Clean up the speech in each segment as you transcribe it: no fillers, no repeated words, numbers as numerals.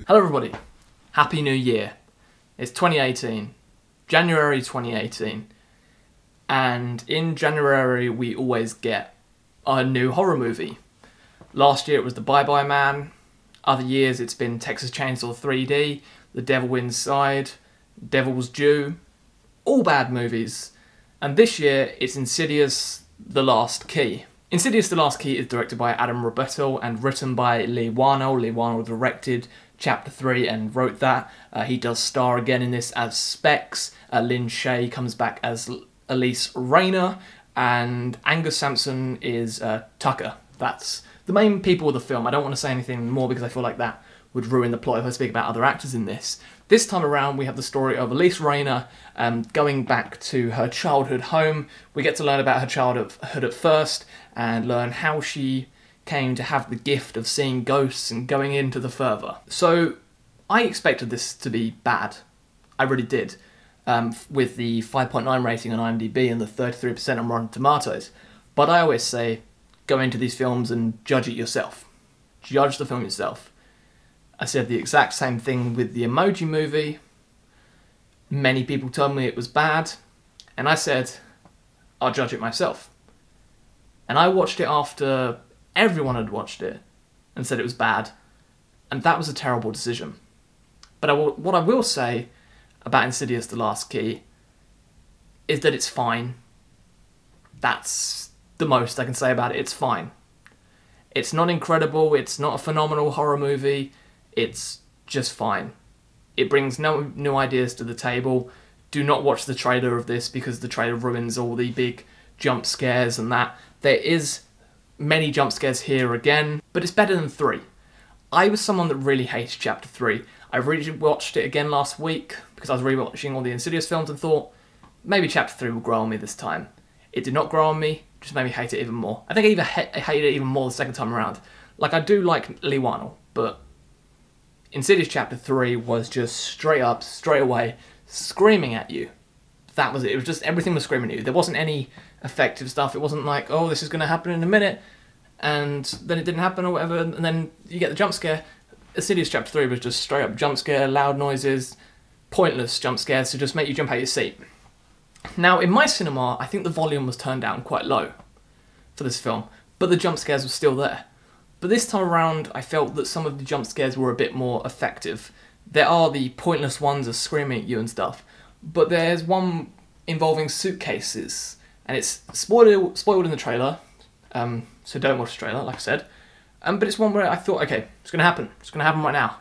Hello everybody, Happy New Year. It's 2018, January 2018, and in January we always get a new horror movie. Last year it was The Bye Bye Man, other years it's been Texas Chainsaw 3D, The Devil Inside, Devil's Due, all bad movies. And this year it's Insidious, The Last Key. Insidious The Last Key is directed by Adam Roberto and written by Lee Whannell. Lee Whannell directed Chapter 3 and wrote that. He does star again in this as Specs. Lynn Shay comes back as Elise Rainier, and Angus Sampson is Tucker. That's the main people of the film. I don't want to say anything more because I feel like that would ruin the plot if I speak about other actors in this. This time around we have the story of Elise Rainier going back to her childhood home. We get to learn about her childhood at first and learn how she came to have the gift of seeing ghosts and going into the further. So I expected this to be bad. I really did. With the 5.9 rating on IMDb and the 33% on Rotten Tomatoes. But I always say, go into these films and judge it yourself. Judge the film yourself. I said the exact same thing with the Emoji Movie. Many people told me it was bad, and I said, I'll judge it myself. And I watched it after everyone had watched it and said it was bad, and that was a terrible decision. But what I will say about Insidious The Last Key is that it's fine. That's the most I can say about it. It's fine. It's not incredible, it's not a phenomenal horror movie, it's just fine. It brings no new ideas to the table. Do not watch the trailer of this because the trailer ruins all the big jump scares and that. There is many jump scares here again, but it's better than 3. I was someone that really hated Chapter 3. I rewatched it again last week because I was rewatching all the Insidious films and thought, maybe Chapter 3 will grow on me this time. It did not grow on me, just made me hate it even more. I think I even hated it even more the second time around. Like, I do like Lee Whannell, but Insidious Chapter 3 was just straight up, straight away, screaming at you. That was it. It was just, everything was screaming at you. There wasn't any effective stuff. It wasn't like, oh, this is going to happen in a minute, and then it didn't happen or whatever, and then you get the jump scare. Insidious Chapter 3 was just straight up jump scare, loud noises, pointless jump scares to just make you jump out of your seat. Now, in my cinema, I think the volume was turned down quite low for this film, but the jump scares were still there. But this time around, I felt that some of the jump scares were a bit more effective. There are the pointless ones of screaming at you and stuff, but there's one involving suitcases, and it's spoiled in the trailer, so don't watch the trailer, like I said. But it's one where I thought, okay, it's going to happen. It's going to happen right now.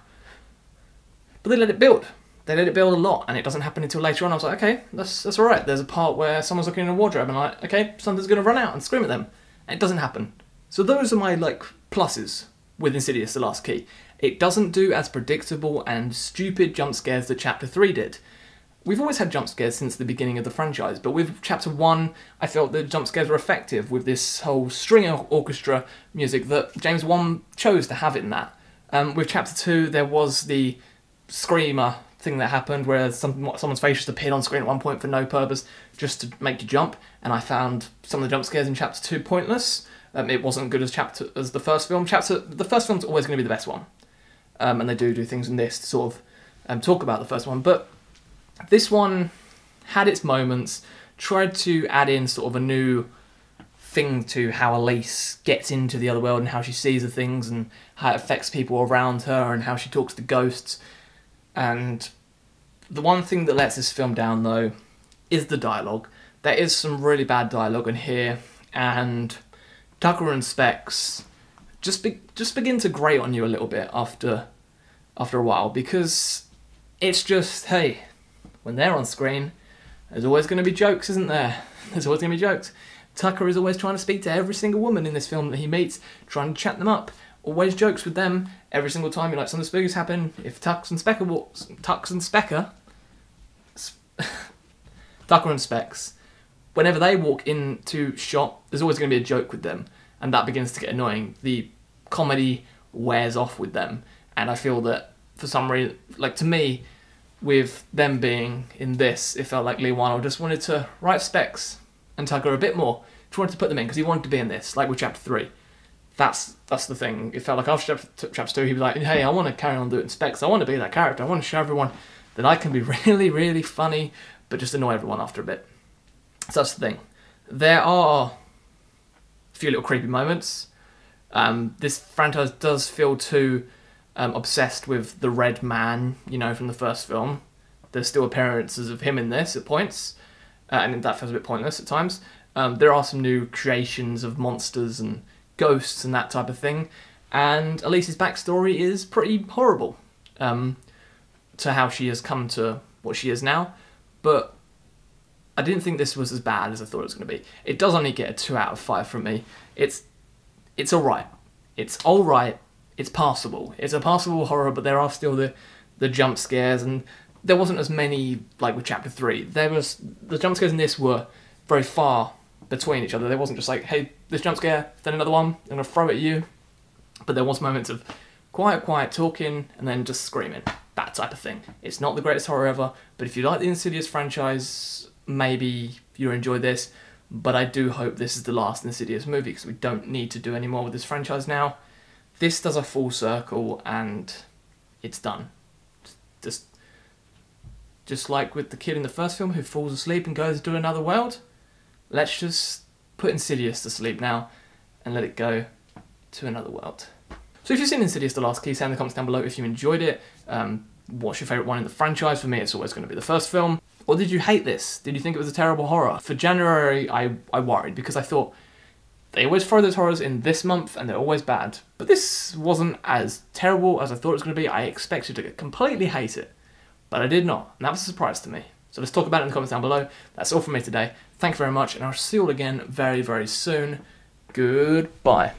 But they let it build. They let it build a lot, and it doesn't happen until later on. I was like, okay, that's all right. There's a part where someone's looking in a wardrobe, and I'm like, okay, something's going to run out and scream at them. And it doesn't happen. So those are my, pluses with Insidious The Last Key. It doesn't do as predictable and stupid jump scares that Chapter 3 did. We've always had jump scares since the beginning of the franchise, but with Chapter 1, I felt the jump scares were effective with this whole string orchestra music that James Wan chose to have in that. With Chapter 2, there was the screamer thing that happened where someone's face just appeared on screen at one point for no purpose, just to make you jump, and I found some of the jump scares in Chapter 2 pointless. It wasn't good as the first film. The first film's always going to be the best one, and they do things in this to sort of talk about the first one, but this one had its moments, tried to add in sort of a new thing to how Elise gets into the other world and how she sees the things and how it affects people around her and how she talks to ghosts. And the one thing that lets this film down, though, is the dialogue. There is some really bad dialogue in here, and Tucker and Specs just begin to grate on you a little bit after a while, because it's just, hey, when they're on screen, there's always going to be jokes, isn't there? There's always going to be jokes. Tucker is always trying to speak to every single woman in this film that he meets, trying to chat them up. Always jokes with them every single time. You're like, something spooky's happen. If Tucker and Specs, whenever they walk into shot, there's always going to be a joke with them, and that begins to get annoying. The comedy wears off with them, and I feel that for some reason, to me, with them being in this, it felt like Lee Whannell just wanted to write Specs and Tucker a bit more. Just wanted to put them in because he wanted to be in this, like with Chapter 3. That's the thing. It felt like after chapter 2, he'd be like, hey, I want to carry on doing specs. I want to be that character. I want to show everyone that I can be really, really funny, but just annoy everyone after a bit. So that's the thing. There are a few little creepy moments. This franchise does feel too obsessed with the Red Man, you know, from the first film. There's still appearances of him in this at points, and that feels a bit pointless at times. There are some new creations of monsters and ghosts and that type of thing, and Elise's backstory is pretty horrible to how she has come to what she is now, but I didn't think this was as bad as I thought it was going to be. It does only get a 2 out of 5 from me. It's alright. It's alright. It's passable. It's a passable horror, but there are still the jump scares, and there wasn't as many like with chapter 3. The jump scares in this were very far between each other. There wasn't just like, hey, this jump scare, then another one, I'm going to throw it at you. But there was moments of quiet talking, and then just screaming. That type of thing. It's not the greatest horror ever, but if you like the Insidious franchise, maybe you'll enjoy this. But I do hope this is the last Insidious movie, because we don't need to do any more with this franchise now. This does a full circle, and it's done. Just like with the kid in the first film who falls asleep and goes to another world, let's just put Insidious to sleep now and let it go to another world. So if you've seen Insidious The Last Key, say in the comments down below if you enjoyed it. What's your favourite one in the franchise? For me, it's always going to be the first film. Or did you hate this? Did you think it was a terrible horror? For January, I worried, because I thought they always throw those horrors in this month and they're always bad. But this wasn't as terrible as I thought it was going to be. I expected to completely hate it, but I did not, and that was a surprise to me. So let's talk about it in the comments down below. That's all from me today. Thank you very much, and I'll see you all again very, very soon. Goodbye.